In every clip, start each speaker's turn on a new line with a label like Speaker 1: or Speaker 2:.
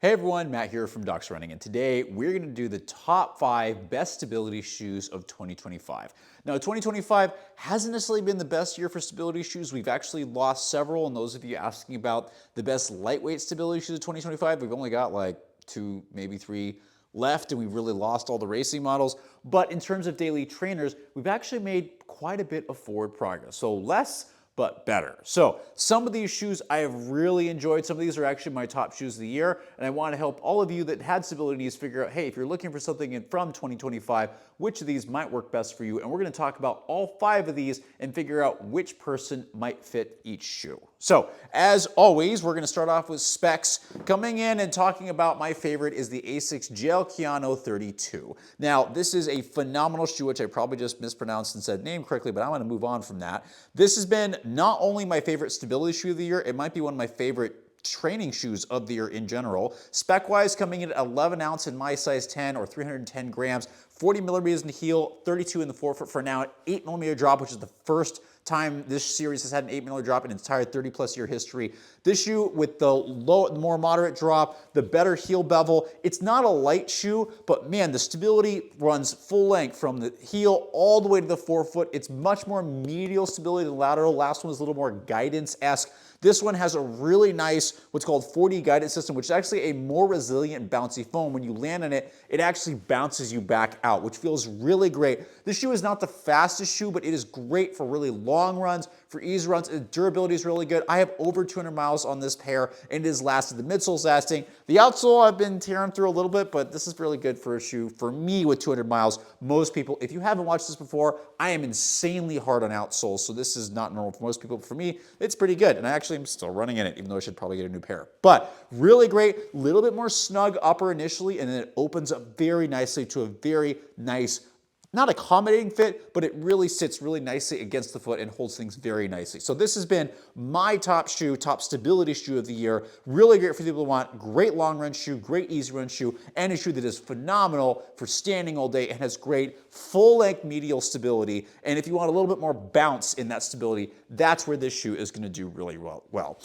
Speaker 1: Hey everyone, Matt here from Docs Running, and today we're going to do the top 5 best stability shoes of 2025. Now, 2025 hasn't necessarily been the best year for stability shoes. We've actually lost several, and those of you asking about the best lightweight stability shoes of 2025, we've only got like 2, maybe 3 left, and we've really lost all the racing models. But in terms of daily trainers, we've actually made quite a bit of forward progress. So less but better. So some of these shoes I have really enjoyed. Some of these are actually my top shoes of the year, and I want to help all of you that had stability needs figure out, hey, if you're looking for something from 2025, which of these might work best for you? And we're going to talk about all 5 of these and figure out which person might fit each shoe. So as always, we're going to start off with specs. Coming in and talking about my favorite is the Asics Gel Kayano 32. Now, this is a phenomenal shoe, which I probably just mispronounced and said name correctly, but I'm going to move on from that. This has been not only my favorite stability shoe of the year, it might be one of my favorite training shoes of the year in general. Spec-wise, coming in at 11 ounce in my size 10 or 310 grams, 40 millimeters in the heel, 32 in the forefoot for now, an 8 millimeter drop, which is the first time this series has had an 8 millimeter drop in its entire 30-plus year history. This shoe with the more moderate drop, the better heel bevel. It's not a light shoe, but man, the stability runs full length from the heel all the way to the forefoot. It's much more medial stability than lateral. Last one was a little more guidance-esque. This one has a really nice, what's called 4D guidance system, which is actually a more resilient bouncy foam. When you land on it, it actually bounces you back out, which feels really great. This shoe is not the fastest shoe, but it is great for really long runs, for easy runs. Its durability is really good. I have over 200 miles on this pair, and it has lasted. The midsole's lasting. The outsole I've been tearing through a little bit, but this is really good for a shoe. For me, with 200 miles, most people, if you haven't watched this before, I am insanely hard on outsoles, so this is not normal for most people. But for me, it's pretty good, and I actually am still running in it, even though I should probably get a new pair. But really great, little bit more snug upper initially, and then it opens up very nicely to a very nice, not accommodating fit, but it really sits really nicely against the foot and holds things very nicely. So this has been my top shoe, top stability shoe of the year. Really great for people who want great long run shoe, great easy run shoe, and a shoe that is phenomenal for standing all day and has great full length medial stability. And if you want a little bit more bounce in that stability, that's where this shoe is going to do really well.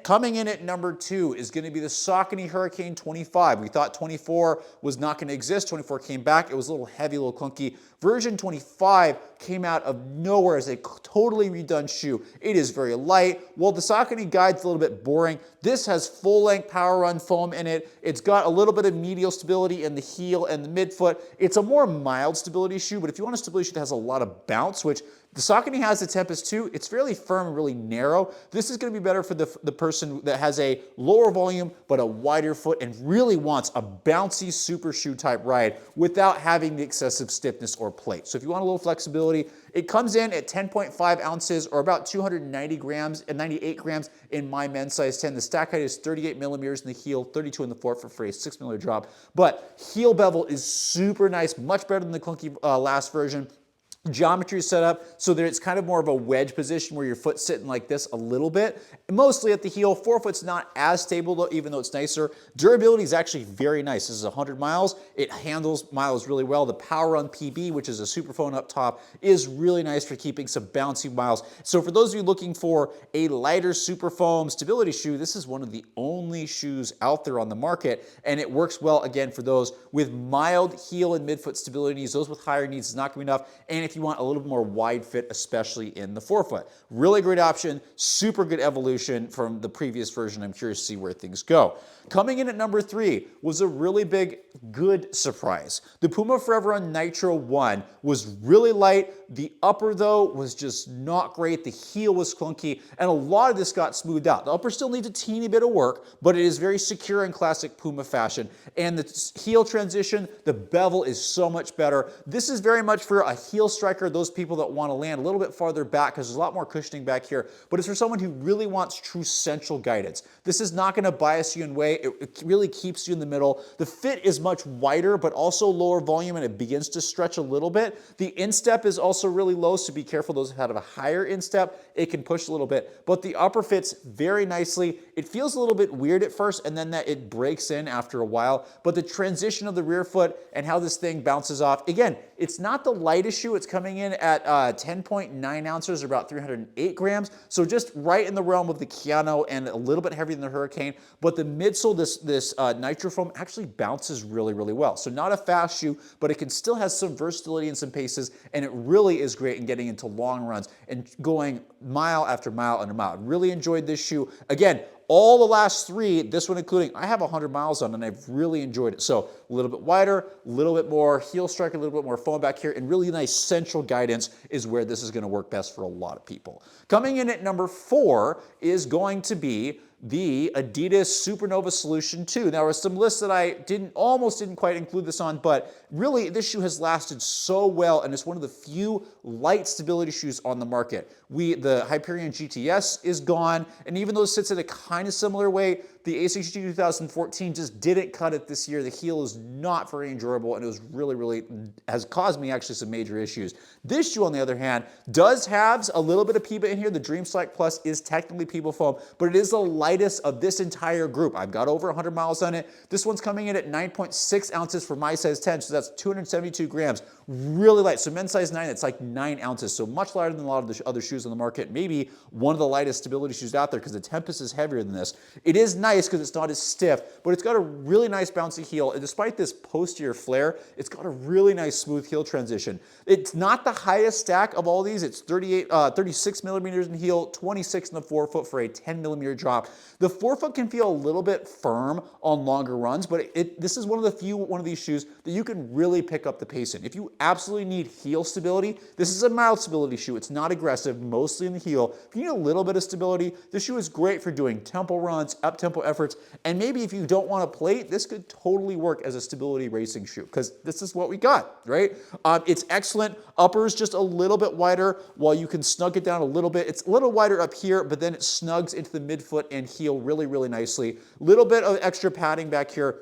Speaker 1: Coming in at number 2 is going to be the Saucony Hurricane 25. We thought 24 was not going to exist. 24 came back. It was a little heavy, a little clunky. Version 25 came out of nowhere as a totally redone shoe. It is very light. While the Saucony Guide's a little bit boring, this has full-length power run foam in it. It's got a little bit of medial stability in the heel and the midfoot. It's a more mild stability shoe, but if you want a stability shoe that has a lot of bounce, which the Saucony has the Tempest too, it's fairly firm and really narrow. This is going to be better for the person that has a lower volume but a wider foot and really wants a bouncy super shoe type ride without having the excessive stiffness or plate. So if you want a little flexibility, it comes in at 10.5 ounces or about 290 grams and 98 grams in my men's size 10. The stack height is 38 millimeters in the heel, 32 in the forefoot for a 6 millimeter drop. But heel bevel is super nice, much better than the clunky last version. Geometry is set up so that it's kind of more of a wedge position where your foot's sitting like this a little bit. Mostly at the heel. Forefoot's not as stable though, even though it's nicer. Durability is actually very nice. This is 100 miles. It handles miles really well. The Power Run PB, which is a super phone up top, is really nice for keeping some bouncy miles. So for those of you looking for a lighter super foam stability shoe, this is one of the only shoes out there on the market, and it works well again for those with mild heel and midfoot stability needs. Those with higher needs is not going to be enough. And if you want a little bit more wide fit, especially in the forefoot. Really great option, super good evolution from the previous version. I'm curious to see where things go. Coming in at number 3 was a really big, good surprise. The Puma foreverun Nitro 1 was really light. The upper, though, was just not great. The heel was clunky, and a lot of this got smoothed out. The upper still needs a teeny bit of work, but it is very secure in classic Puma fashion. And the heel transition, the bevel is so much better. This is very much for a heel striker, those people that want to land a little bit farther back because there's a lot more cushioning back here, but it's for someone who really wants true central guidance. This is not going to bias you in way. It really keeps you in the middle. The fit is much wider, but also lower volume, and it begins to stretch a little bit. The instep is also really low, so be careful. Those who have a higher instep, it can push a little bit, but the upper fits very nicely. It feels a little bit weird at first, and then that it breaks in after a while, but the transition of the rear foot and how this thing bounces off, again, it's not the lightest shoe. It's coming in at 10.9 ounces, or about 308 grams. So just right in the realm of the Kayano and a little bit heavier than the Hurricane. But the midsole, this nitro foam, actually bounces really, really well. So not a fast shoe, but it can still has some versatility and some paces, and it really is great in getting into long runs and going mile after mile after mile. Really enjoyed this shoe. Again, all the last three, this one including, I have 100 miles on and I've really enjoyed it. So a little bit wider, a little bit more heel strike, a little bit more foam back here, and really nice central guidance is where this is going to work best for a lot of people. Coming in at number 4 is going to be the Adidas Supernova Solution 2. Now, there are some lists that I almost didn't quite include this on, but really this shoe has lasted so well, and it's one of the few light stability shoes on the market. The Hyperion GTS is gone, and even though it sits in a kind of similar way, the Asics 2014 just didn't cut it this year. The heel is not very endurable, and it was really has caused me actually some major issues. This shoe, on the other hand, does have a little bit of Puma in here. The Dream Strike Plus is technically Puma foam, but it is the lightest of this entire group. I've got over 100 miles on it. This one's coming in at 9.6 ounces for my size 10, so that's 272 grams. Really light. So men's size 9, it's like 9 ounces, so much lighter than a lot of the other shoes on the market. Maybe one of the lightest stability shoes out there, because the Tempest is heavier than this. It is nice because it's not as stiff, but it's got a really nice bouncy heel, and despite this posterior flare, it's got a really nice smooth heel transition. It's not the highest stack of all these. It's 36 millimeters in heel, 26 in the forefoot for a 10 millimeter drop. The forefoot can feel a little bit firm on longer runs, but this is one of these shoes that you can really pick up the pace in. If you absolutely need heel stability, this is a mild stability shoe. It's not aggressive, mostly in the heel. If you need a little bit of stability, this shoe is great for doing tempo runs, up-tempo efforts, and maybe if you don't want to plate, this could totally work as a stability racing shoe, because this is what we got, right? It's excellent. Uppers just a little bit wider, while you can snug it down a little bit. It's a little wider up here, but then it snugs into the midfoot and heel really nicely. Little bit of extra padding back here,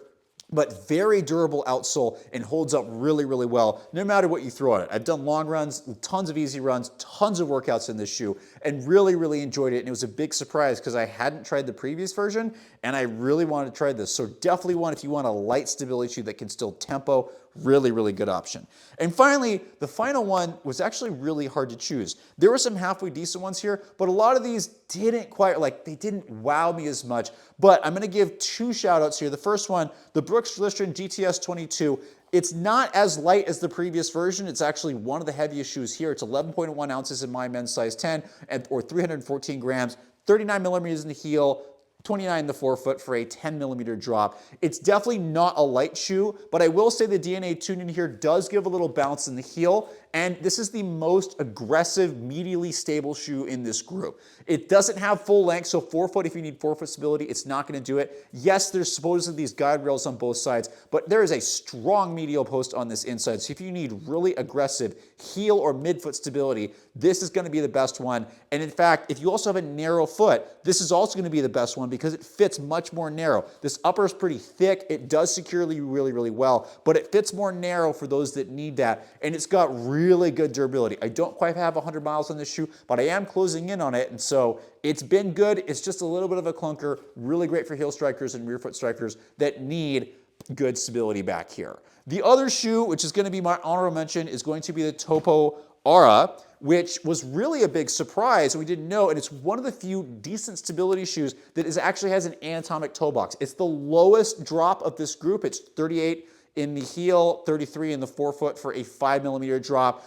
Speaker 1: but very durable outsole and holds up really well, no matter what you throw at it. I've done long runs, tons of easy runs, tons of workouts in this shoe, and really enjoyed it. And it was a big surprise because I hadn't tried the previous version, and I really wanted to try this. So definitely one if you want a light stability shoe that can still tempo. Really good option. And finally, the final one was actually really hard to choose. There were some halfway decent ones here, but a lot of these didn't they didn't wow me as much. But I'm going to give 2 shout outs here. The first one, the Brooks Listrand GTS 22. It's not as light as the previous version. It's actually one of the heaviest shoes here. It's 11.1 ounces in my men's size 10, or 314 grams, 39 millimeters in the heel, 29 in the forefoot for a 10 millimeter drop. It's definitely not a light shoe, but I will say the DNA tuning here does give a little bounce in the heel, and this is the most aggressive, medially stable shoe in this group. It doesn't have full length, so forefoot, if you need forefoot stability, it's not going to do it. Yes, there's supposedly these guide rails on both sides, but there is a strong medial post on this inside, so if you need really aggressive heel or midfoot stability, this is going to be the best one. And in fact, if you also have a narrow foot, this is also going to be the best one because it fits much more narrow. This upper is pretty thick. It does securely really well, but it fits more narrow for those that need that, and it's got really good durability. I don't quite have 100 miles on this shoe, but I am closing in on it, and so it's been good. It's just a little bit of a clunker. Really great for heel strikers and rear foot strikers that need good stability back here. The other shoe, which is going to be my honorable mention, is going to be the Topo Aura, which was really a big surprise. We didn't know, and it's one of the few decent stability shoes that actually has an anatomic toe box. It's the lowest drop of this group. It's 38 in the heel, 33 in the forefoot for a 5 millimeter drop.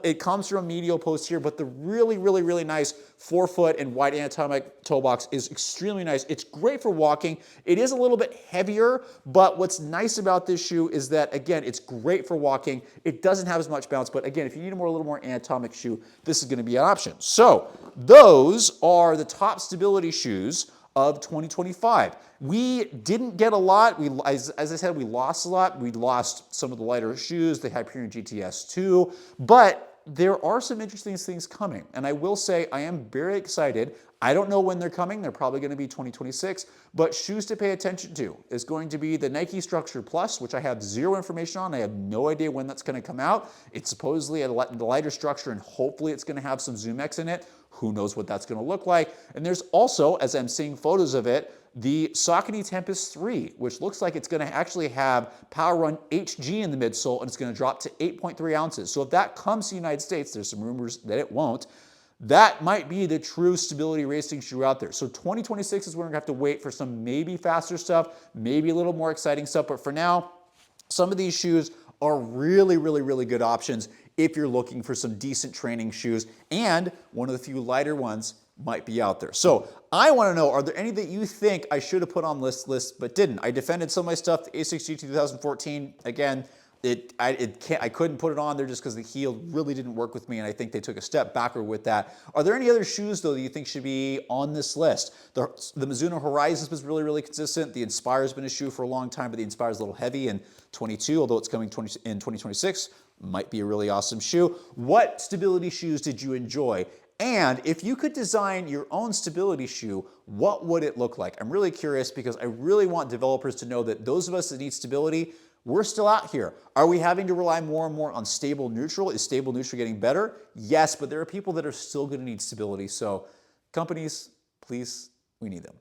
Speaker 1: It comes from a medial post here, but the really nice forefoot and wide anatomic toe box is extremely nice. It's great for walking. It is a little bit heavier, but what's nice about this shoe is that, again, it's great for walking. It doesn't have as much bounce, but again, if you need a little more anatomic shoe, this is going to be an option. So those are the top stability shoes of 2025. We didn't get a lot. As I said, we lost a lot. We lost some of the lighter shoes, the Hyperion GTS 2, but there are some interesting things coming. And I will say I am very excited. I don't know when they're coming. They're probably going to be 2026, but shoes to pay attention to is going to be the Nike Structure Plus, which I have zero information on. I have no idea when that's going to come out. It's supposedly a lighter structure, and hopefully it's going to have some Zoom X in it. Who knows what that's going to look like? And there's also, as I'm seeing photos of it, the Saucony Tempest 3, which looks like it's going to actually have PowerRun HG in the midsole, and it's going to drop to 8.3 ounces. So if that comes to the United States, there's some rumors that it won't, that might be the true stability racing shoe out there. So 2026 is where we're going to have to wait for some maybe faster stuff, maybe a little more exciting stuff. But for now, some of these shoes are really, really, really good options if you're looking for some decent training shoes. And one of the few lighter ones might be out there. So I want to know, are there any that you think I should have put on this list but didn't? I defended some of my stuff, the Asics GT 2014. Again, I couldn't put it on there just because the heel really didn't work with me, and I think they took a step backward with that. Are there any other shoes, though, that you think should be on this list? The Mizuno Horizons was really, really consistent. The Inspire's been a shoe for a long time, but the Inspire's a little heavy in 22, although it's coming in 2026. Might be a really awesome shoe. What stability shoes did you enjoy? And if you could design your own stability shoe, what would it look like? I'm really curious because I really want developers to know that those of us that need stability, we're still out here. Are we having to rely more and more on stable neutral? Is stable neutral getting better? Yes, but there are people that are still going to need stability. So companies, please, we need them.